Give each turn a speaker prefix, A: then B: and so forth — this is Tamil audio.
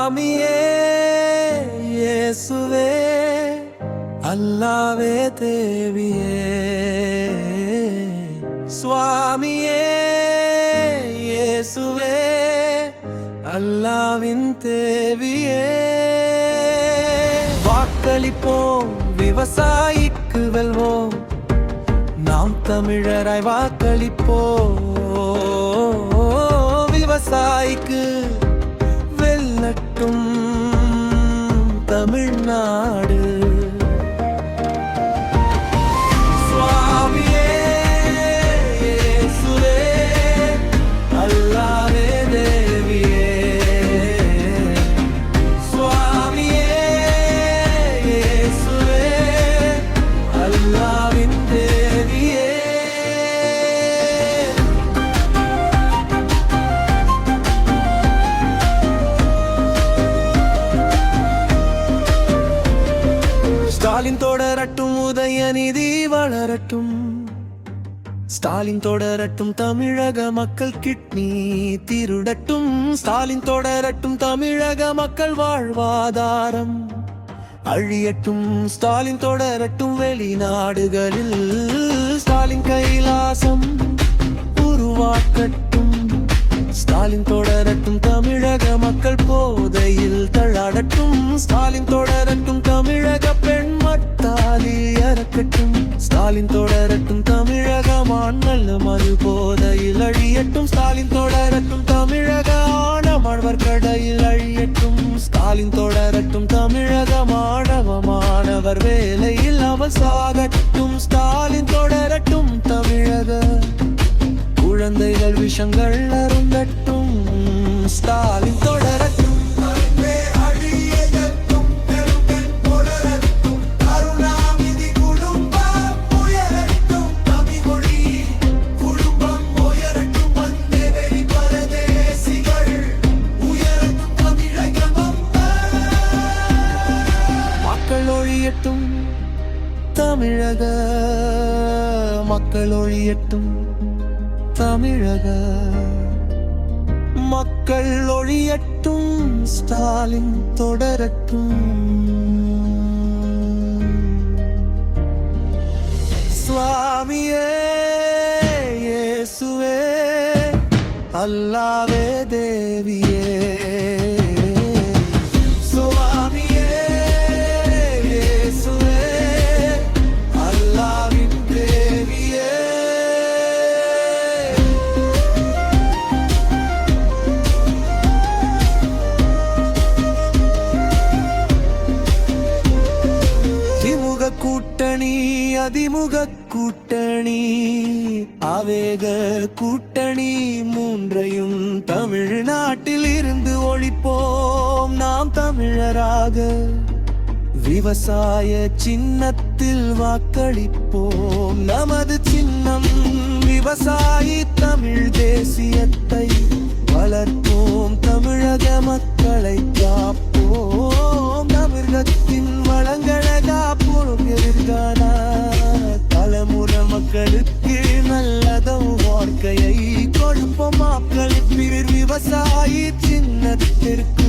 A: சுவாமியே இயேசுவே அல்லாவே தேவியே சுவாமியே இயேசுவே அல்லாவின் தேவியே வாக்களிப்போம் விவசாயிக்கு வெல்வோம் நாம் தமிழராய் வாக்களிப்போம் விவசாயிக்கு வெல்லட்டும் தமிழ்நாடு ஸ்டாலின் தொடரட்டும் உதயநிதி வளரட்டும் ஸ்டாலின் தொடரட்டும் தமிழக மக்கள் கிட்னி திருடட்டும் ஸ்டாலின் தொடரட்டும் தமிழக மக்கள் வாழ்வாதாரம் அழியட்டும் ஸ்டாலின் தொடரட்டும் வெளிநாடுகளில் ஸ்டாலின் கைலாசம் உருவாக்கட்டும் ஸ்டாலின் தொடரட்டும் தமிழக மக்கள் போதையில் தள்ளாடட்டும் ஸ்டாலின் தொடரட்டும் தமிழக பெண் மட்டாலி இறக்கட்டும் ஸ்டாலின் தொடரட்டும் தமிழக மான்கள் மது போதையில் அழியட்டும் ஸ்டாலின் தொடரட்டும் தமிழக ஆணமாணவர் கடையில் அழியட்டும் ஸ்டாலின் தொடரட்டும் தமிழக மாணவர் வேலையில் அவர் சாகட்டும் ஸ்டாலின் தொடரட்டும் தமிழக குழந்தைகள் விஷங்கள் அருந்தட்டும் ஸ்டாலின் தொடரட்டும் தமிழக மக்கள் ஒழியட்டும் தமிழக மக்கள் ஒழியட்டும் ஸ்டாலின் தொடரட்டும் சுவாமியே இயேசுவே அல்லாவே தேவியே கூட்டணி அதிமுக கூட்டணி ஆவேக கூட்டணி மூன்றையும் தமிழ்நாட்டில் இருந்து ஒழிப்போம் நாம் தமிழராக விவசாய சின்னத்தில் வாக்களிப்போம் நமது சின்னம் விவசாயி தமிழ் தேசியத்தை வளர்ப்போம் தமிழக மக்களை காப்போம் தமிழகத்தின் வளங்களை காப்போம் தலைமுறை மக்களுக்கு நல்லதும் வாழ்க்கையை கொடுப்போம் வாக்களிப்பீர் விவசாயி சின்னத்திற்கு